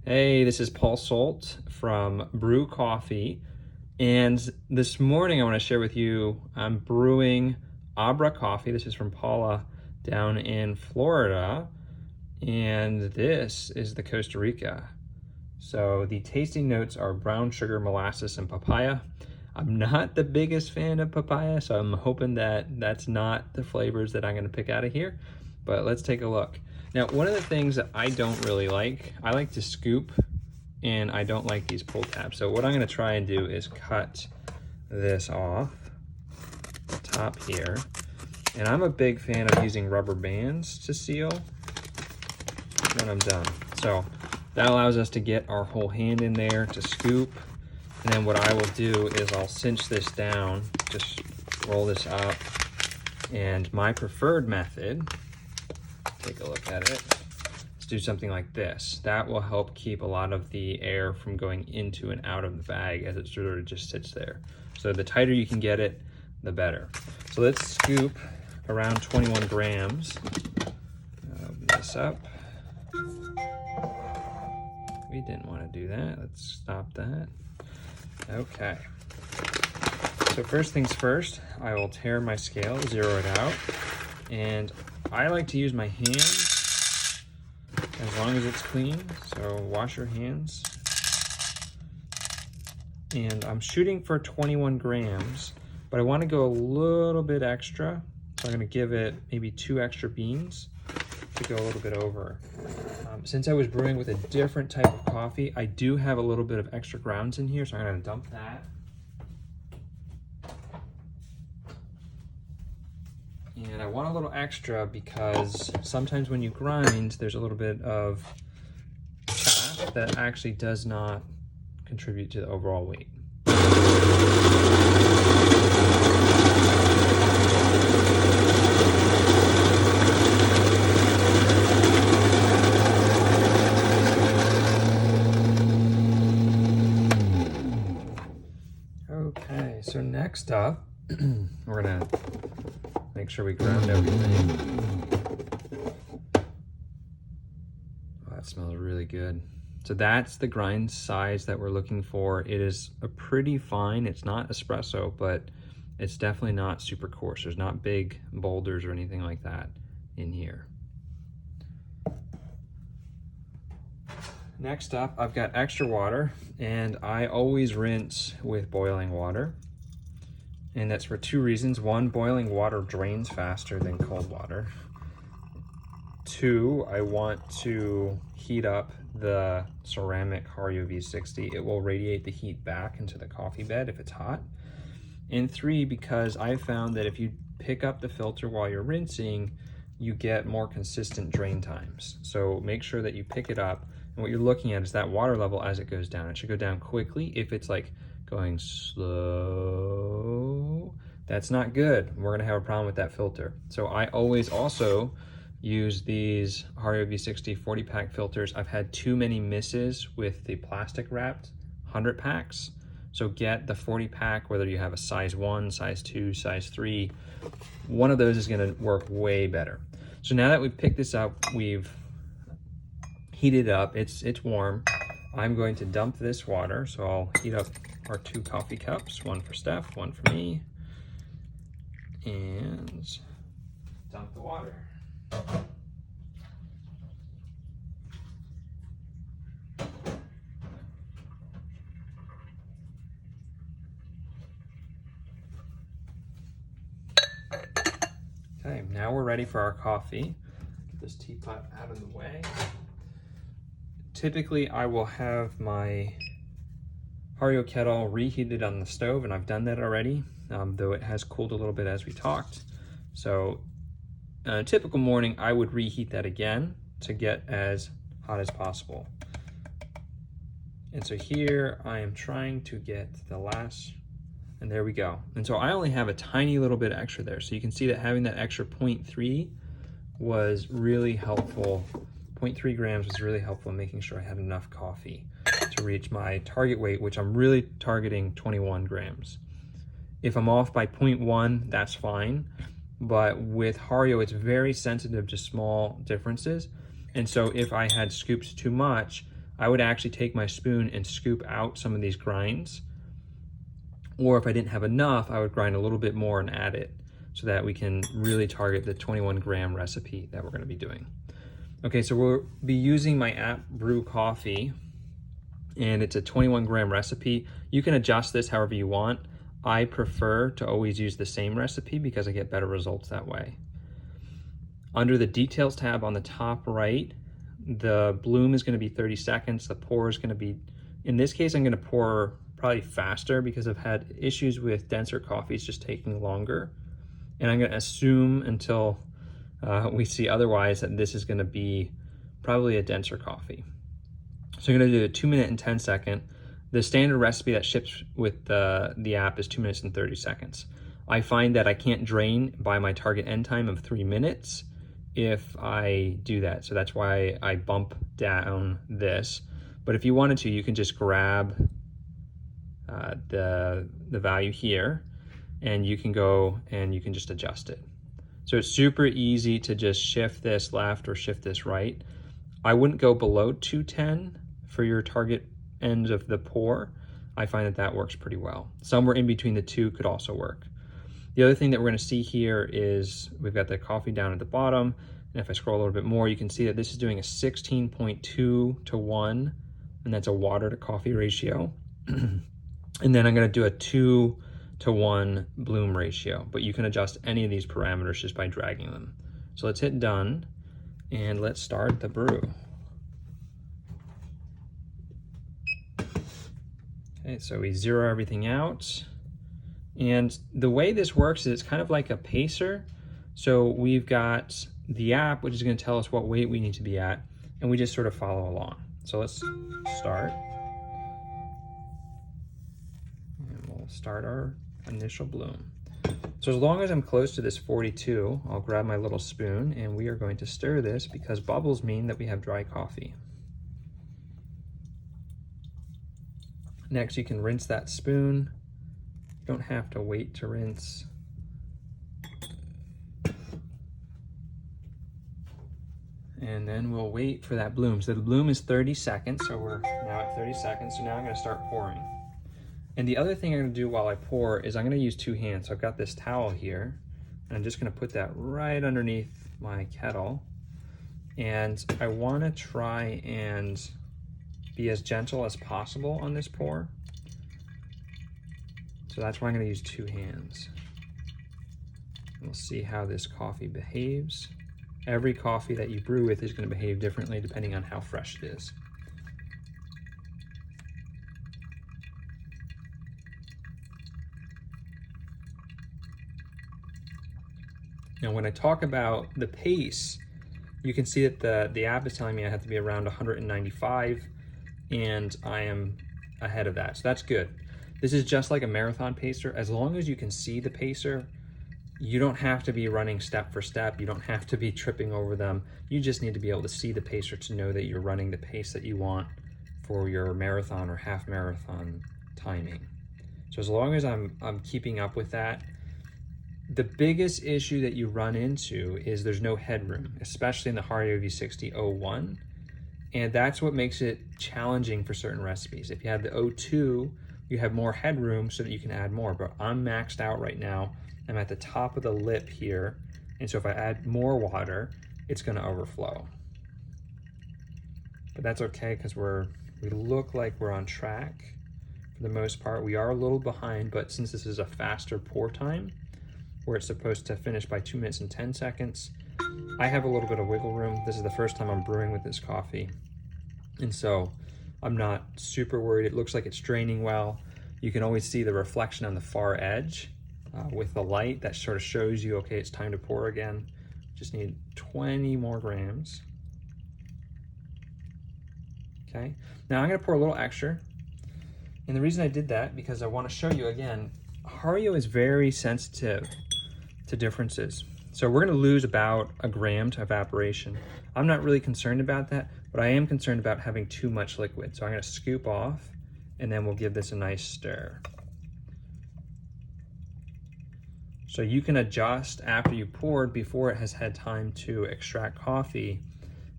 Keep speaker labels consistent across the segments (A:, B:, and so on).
A: Hey, this is Paul Solt from Brew Coffee, and this morning I want to share with you, I'm brewing Abra Coffee. This is from Paula down in Florida, and this is the Costa Rica. So the tasting notes are brown sugar, molasses, and papaya. I'm not the biggest fan of papaya, so I'm hoping that that's not the flavors that I'm going to pick out of here, but let's take a look. Now, one of the things that I don't really like, I like to scoop, and I don't like these pull tabs. So what I'm gonna try and do is cut this off the top here. And I'm a big fan of using rubber bands to seal when I'm done. So that allows us to get our whole hand in there to scoop. And then what I will do is I'll cinch this down, just roll this up. And my preferred method, take a look at it, let's do something like this. That will help keep a lot of the air from going into and out of the bag as it sort of just sits there. So the tighter you can get it, the better. So let's scoop around 21 grams. Open this up. We didn't want to do that. Let's stop that. Okay. So first things first, I will tear my scale, zero it out, and I like to use my hands as long as it's clean, so wash your hands. And I'm shooting for 21 grams, but I want to go a little bit extra, so I'm going to give it maybe 2 extra beans to go a little bit over. Since I was brewing with a different type of coffee, I do have a little bit of extra grounds in here, so I'm going to dump that. And I want a little extra because sometimes when you grind, there's a little bit of chaff that actually does not contribute to the overall weight. Okay, so next up, we're gonna make sure we ground everything. Oh, that smells really good. So that's the grind size that we're looking for. It is a pretty fine, it's not espresso, but it's definitely not super coarse. There's not big boulders or anything like that in here. Next up, I've got extra water, and I always rinse with boiling water. And that's for 2 reasons. 1, boiling water drains faster than cold water. 2, I want to heat up the ceramic Hario V60. It will radiate the heat back into the coffee bed if it's hot. And 3, because I found that if you pick up the filter while you're rinsing, you get more consistent drain times. So make sure that you pick it up, and what you're looking at is that water level as it goes down. It should go down quickly. If it's like going slow, that's not good. We're gonna have a problem with that filter. So I always also use these Hario V60 40-pack filters. I've had too many misses with the plastic wrapped 100 packs. So get the 40-pack, whether you have a size 1, size 2, size 3, one of those is gonna work way better. So now that we've picked this up, we've heated up, it's warm. I'm going to dump this water, so I'll heat up our 2 coffee cups, one for Steph, one for me, and dump the water. Okay, now we're ready for our coffee. Get this teapot out of the way. Typically, I will have my Hario kettle reheated on the stove, and I've done that already, though it has cooled a little bit as we talked. So a typical morning, I would reheat that again to get as hot as possible. And so here I am trying to get the last, and there we go. And so I only have a tiny little bit extra there. So you can see that having that extra 0.3 was really helpful. 0.3 grams was really helpful in making sure I had enough coffee to reach my target weight, which I'm really targeting 21 grams. If I'm off by 0.1, that's fine. But with Hario, it's very sensitive to small differences. And so if I had scooped too much, I would actually take my spoon and scoop out some of these grinds. Or if I didn't have enough, I would grind a little bit more and add it so that we can really target the 21 gram recipe that we're gonna be doing. Okay, so we'll be using my app Brew Coffee, and it's a 21 gram recipe. You can adjust this however you want. I prefer to always use the same recipe because I get better results that way. Under the details tab on the top right, the bloom is gonna be 30 seconds. The pour is gonna be, in this case, I'm gonna pour probably faster because I've had issues with denser coffees just taking longer. And I'm gonna assume until we see otherwise that this is gonna be probably a denser coffee. So I'm gonna do a 2 minute and 10 second. The standard recipe that ships with the app is 2 minutes and 30 seconds. I find that I can't drain by my target end time of 3 minutes if I do that. So that's why I bump down this. But if you wanted to, you can just grab the value here, and you can go and you can just adjust it. So it's super easy to just shift this left or shift this right. I wouldn't go below 210 for your target end of the pour. I find that that works pretty well. Somewhere in between the two could also work. The other thing that we're gonna see here is we've got the coffee down at the bottom. And if I scroll a little bit more, you can see that this is doing a 16.2 to 1, and that's a water to coffee ratio. And then I'm gonna do a 2 to 1 bloom ratio, but you can adjust any of these parameters just by dragging them. So let's hit done, and let's start the brew. Okay, so we zero everything out. And the way this works is it's kind of like a pacer. So we've got the app, which is gonna tell us what weight we need to be at, and we just sort of follow along. So let's start. And we'll start our initial bloom. So as long as I'm close to this 42, I'll grab my little spoon and we are going to stir this because bubbles mean that we have dry coffee. Next, you can rinse that spoon. You don't have to wait to rinse. And then we'll wait for that bloom. So the bloom is 30 seconds, so we're now at 30 seconds. So now I'm gonna start pouring. And the other thing I'm gonna do while I pour is I'm gonna use two hands. So I've got this towel here, and I'm just gonna put that right underneath my kettle. And I wanna try and be as gentle as possible on this pour. So that's why I'm gonna use two hands. And we'll see how this coffee behaves. Every coffee that you brew with is gonna behave differently depending on how fresh it is. Now, when I talk about the pace, you can see that the app is telling me I have to be around 195, and I am ahead of that, so that's good. This is just like a marathon pacer. As long as you can see the pacer, you don't have to be running step for step. You don't have to be tripping over them. You just need to be able to see the pacer to know that you're running the pace that you want for your marathon or half marathon timing. So as long as I'm keeping up with that, the biggest issue that you run into is there's no headroom, especially in the Hario V60 01. And that's what makes it challenging for certain recipes. If you have the 02, you have more headroom so that you can add more, but I'm maxed out right now. I'm at the top of the lip here. And so if I add more water, it's gonna overflow. But that's okay, because we look like we're on track for the most part. We are a little behind, but since this is a faster pour time, where it's supposed to finish by 2 minutes and 10 seconds, I have a little bit of wiggle room. This is the first time I'm brewing with this coffee. And so I'm not super worried. It looks like it's draining well. You can always see the reflection on the far edge with the light that sort of shows you, okay, it's time to pour again. Just need 20 more grams. Okay, now I'm gonna pour a little extra. And the reason I did that, because I wanna show you again, Hario is very sensitive to differences. So we're gonna lose about a gram to evaporation. I'm not really concerned about that, but I am concerned about having too much liquid. So I'm gonna scoop off, and then we'll give this a nice stir. So you can adjust after you poured before it has had time to extract coffee,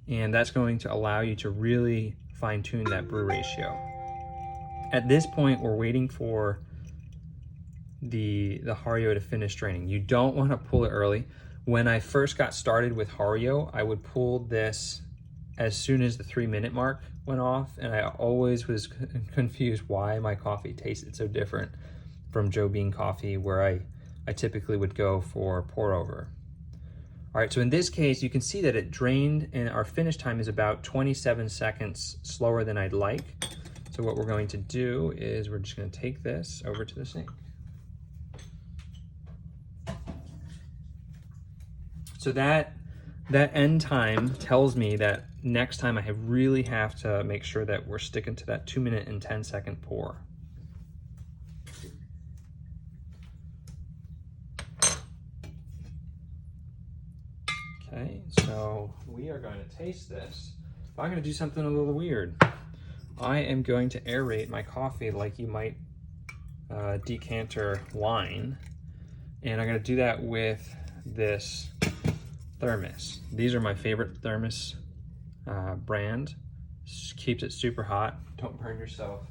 A: and that's going to allow you to really fine tune that brew ratio. At this point, we're waiting for the Hario to finish draining. You don't want to pull it early. When I first got started with Hario, I would pull this as soon as the 3-minute mark went off, and I always was confused why my coffee tasted so different from Joe Bean coffee, where I typically would go for pour over. All right, so in this case, you can see that it drained, and our finish time is about 27 seconds slower than I'd like. So what we're going to do is we're just going to take this over to the sink. So that end time tells me that next time I really have to make sure that we're sticking to that 2-minute and 10-second pour. Okay, so we are going to taste this. I'm going to do something a little weird. I am going to aerate my coffee like you might decanter wine, and I'm going to do that with this thermos. These are my favorite thermos brand. Keeps it super hot. Don't burn yourself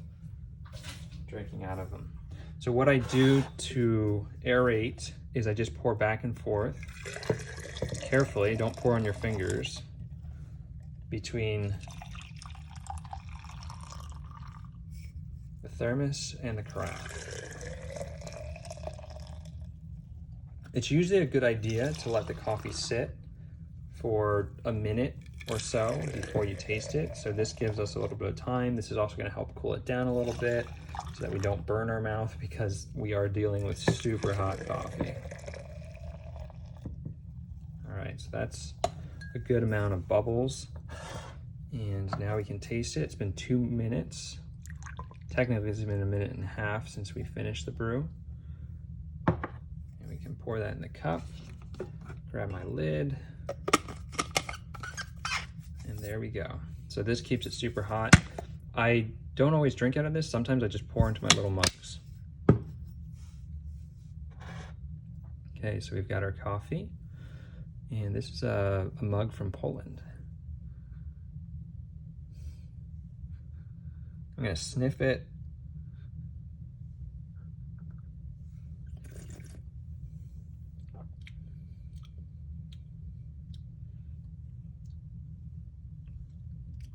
A: drinking out of them. So what I do to aerate is I just pour back and forth carefully. Don't pour on your fingers between the thermos and the carafe. It's usually a good idea to let the coffee sit for a minute or so before you taste it. So this gives us a little bit of time. This is also going to help cool it down a little bit so that we don't burn our mouth, because we are dealing with super hot coffee. All right, so that's a good amount of bubbles. And now we can taste it. It's been 2 minutes. Technically, it's been 1.5 minutes since we finished the brew. And we can pour that in the cup, grab my lid, and there we go. So this keeps it super hot. I don't always drink out of this. Sometimes I just pour into my little mugs. Okay, so we've got our coffee, and this is a mug from Poland. I'm gonna sniff it.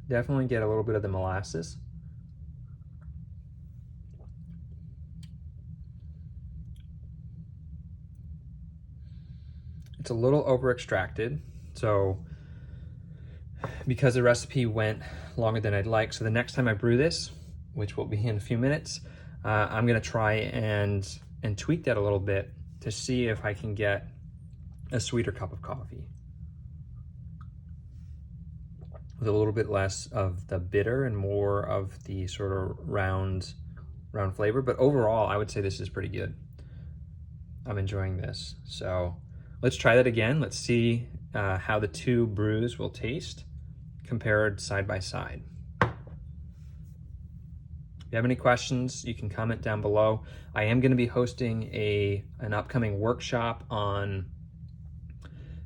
A: Definitely get a little bit of the molasses. It's a little over extracted, so because the recipe went longer than I'd like, so the next time I brew this, which will be in a few minutes, I'm gonna try and tweak that a little bit to see if I can get a sweeter cup of coffee with a little bit less of the bitter and more of the sort of round flavor. But overall, I would say this is pretty good. I'm enjoying this. So let's try that again. Let's see how the two brews will taste compared side by side. If you have any questions, you can comment down below. I am going to be hosting an upcoming workshop on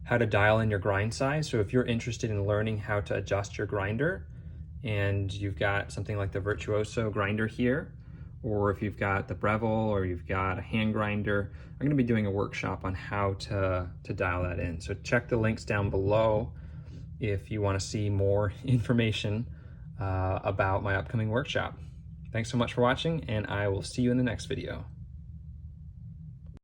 A: how to dial in your grind size. So if you're interested in learning how to adjust your grinder, and you've got something like the Virtuoso grinder here, or if you've got the Breville, or you've got a hand grinder, I'm going to be doing a workshop on how to dial that in. So check the links down below if you want to see more information about my upcoming workshop. Thanks so much for watching, and I will see you in the next video.